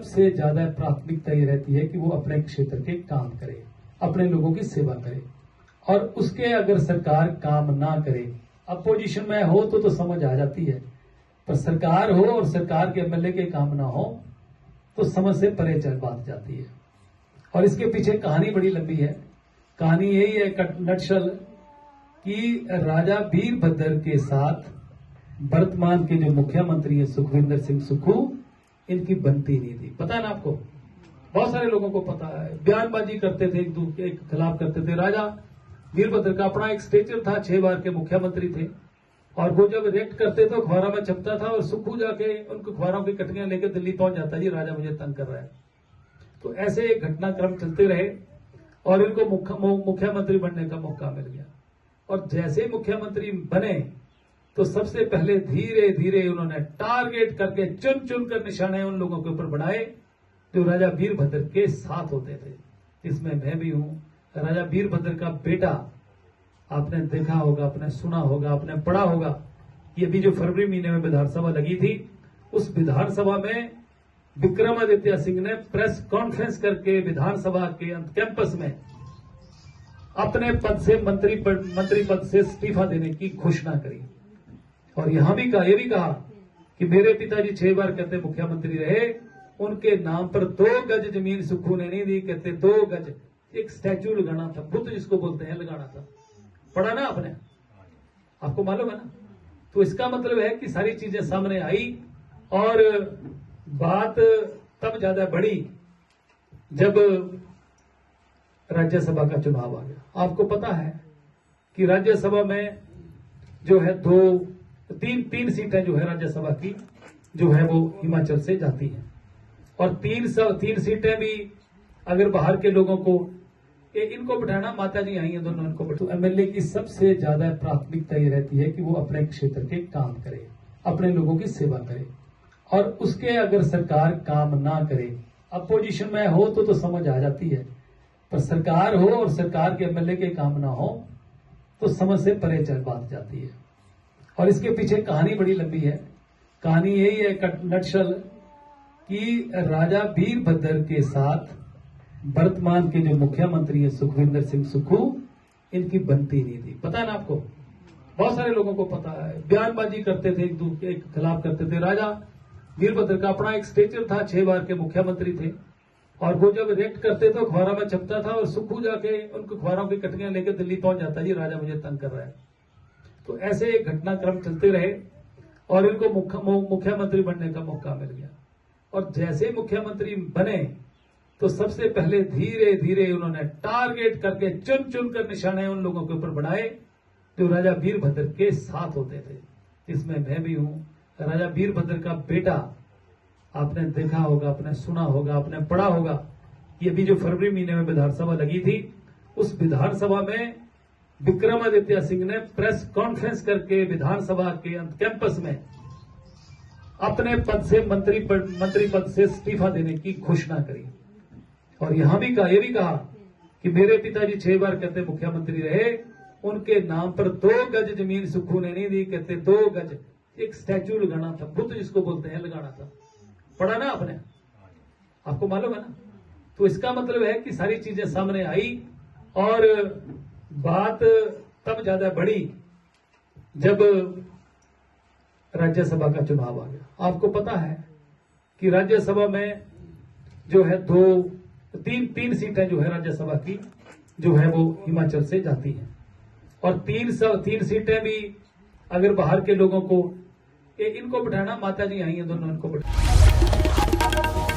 सबसे ज्यादा प्राथमिकता ये रहती है कि वो अपने क्षेत्र के काम करे, अपने लोगों की सेवा करे। और उसके अगर सरकार काम ना करे, अपोजिशन में हो तो समझ आ जाती है, पर सरकार हो और सरकार के एमएलए के काम ना हो तो समझ से परे चल बात जाती है। और इसके पीछे कहानी बड़ी लंबी है। कहानी यही है नटशल कि राजा वीरभद्र के साथ वर्तमान के जो मुख्यमंत्री है सुखविंदर सिंह सुक्खू, इनकी बनती नहीं थी। पता है ना आपको, बहुत सारे लोगों को पता है। बयानबाजी करते थे, एक दूसरे के खिलाफ करते थे। राजा वीरभद्र का अपना एक स्टेचर था, 6 बार के मुख्यमंत्री थे, और वो जब रिएक्ट करते तो अखबारों में छपता था, और सुक्खू जाके उनको अखबारों की कटकियां लेकर दिल्ली पहुंच जाता, जी राजा मुझे तंग कर रहा है। तो ऐसे एक घटनाक्रम चलते रहे और इनको मुख्यमंत्री बनने का मौका मिल गया। और जैसे मुख्यमंत्री बने तो सबसे पहले धीरे धीरे उन्होंने टारगेट करके चुन चुन कर निशाने उन लोगों के ऊपर बढ़ाए जो राजा वीरभद्र के साथ होते थे, जिसमें मैं भी हूं। राजा वीरभद्र का बेटा, आपने देखा होगा, आपने सुना होगा, आपने पढ़ा होगा कि अभी जो फरवरी महीने में विधानसभा लगी थी, उस विधानसभा में विक्रमादित्य सिंह ने प्रेस कॉन्फ्रेंस करके विधानसभा के कैंपस में अपने पद से मंत्री पद से इस्तीफा देने की घोषणा करी। और यहां भी कहा, यह भी कहा कि मेरे पिताजी 6 बार कहते मुख्यमंत्री रहे, उनके नाम पर 2 गज जमीन सुक्खू ने नहीं दी, कहते 2 गज एक स्टैच्यू लगाना था, बुद्ध जिसको बोलते हैं, लगाना था। पढ़ा ना आपने, आपको मालूम है ना। तो इसका मतलब है कि सारी चीजें सामने आई और बात तब ज्यादा बढ़ी जब राज्यसभा का चुनाव आ गया। आपको पता है कि राज्यसभा में जो है तीन सीटें जो है राज्यसभा की जो है वो हिमाचल से जाती हैं, और तीन सीटें भी अगर बाहर के लोगों को इनको बिठाना, माता जी आई हैं दोनों, इनको तो एमएलए की सबसे ज्यादा प्राथमिकता ये रहती है कि वो अपने क्षेत्र के काम करे, अपने लोगों की सेवा करे। और उसके अगर सरकार काम ना करे, अपोजिशन में हो तो समझ आ जाती है, पर सरकार हो और सरकार के एमएलए के काम ना हो तो समझ से परे चल बात जाती है। और इसके पीछे कहानी बड़ी लंबी है। कहानी यही है नटशल कि राजा वीरभद्र के साथ वर्तमान के जो मुख्यमंत्री है सुखविंदर सिंह सुक्खू, इनकी बनती नहीं थी। पता है ना आपको, बहुत सारे लोगों को पता है। बयानबाजी करते थे, एक दूसरे के खिलाफ करते थे। राजा वीरभद्र का अपना एक स्टेचर था, 6 बार के मुख्यमंत्री थे, और वो जब रिएक्ट करते तो अखबारों में छपता था, और सुक्खू जाके उनको अखबारों की कटकियां लेकर दिल्ली पहुंच जाता, जी राजा मुझे तंग कर रहा है। तो ऐसे एक घटनाक्रम चलते रहे और इनको मुख्यमंत्री बनने का मौका मिल गया। और जैसे मुख्यमंत्री बने तो सबसे पहले धीरे धीरे उन्होंने टारगेट करके चुन चुन कर निशाने उन लोगों के ऊपर बढ़ाए जो राजा वीरभद्र के साथ होते थे, जिसमें मैं भी हूं। राजा वीरभद्र का बेटा, आपने देखा होगा, आपने सुना होगा, आपने पढ़ा होगा कि अभी जो फरवरी महीने में विधानसभा लगी थी, उस विधानसभा में विक्रमादित्य सिंह ने प्रेस कॉन्फ्रेंस करके विधानसभा के कैंपस में अपने पद से मंत्री पद से इस्तीफा देने की घोषणा करी। और यहां भी कहा, यह भी कहा कि मेरे पिताजी 6 बार कहते मुख्यमंत्री रहे, उनके नाम पर 2 गज जमीन सुक्खू ने नहीं दी, कहते 2 गज एक स्टैच्यू लगाना था, बुद्ध जिसको बोलते हैं, लगाना था। पढ़ा ना आपने, आपको मालूम है ना। तो इसका मतलब है कि सारी चीजें सामने आई और बात तब ज्यादा बढ़ी जब राज्यसभा का चुनाव आ गया। आपको पता है कि राज्यसभा में जो है तीन सीटें जो है राज्यसभा की जो है वो हिमाचल से जाती हैं, और तीन सीटें भी अगर बाहर के लोगों को इनको बिठाना, माता जी आई हैं दोनों, इनको बिठाना।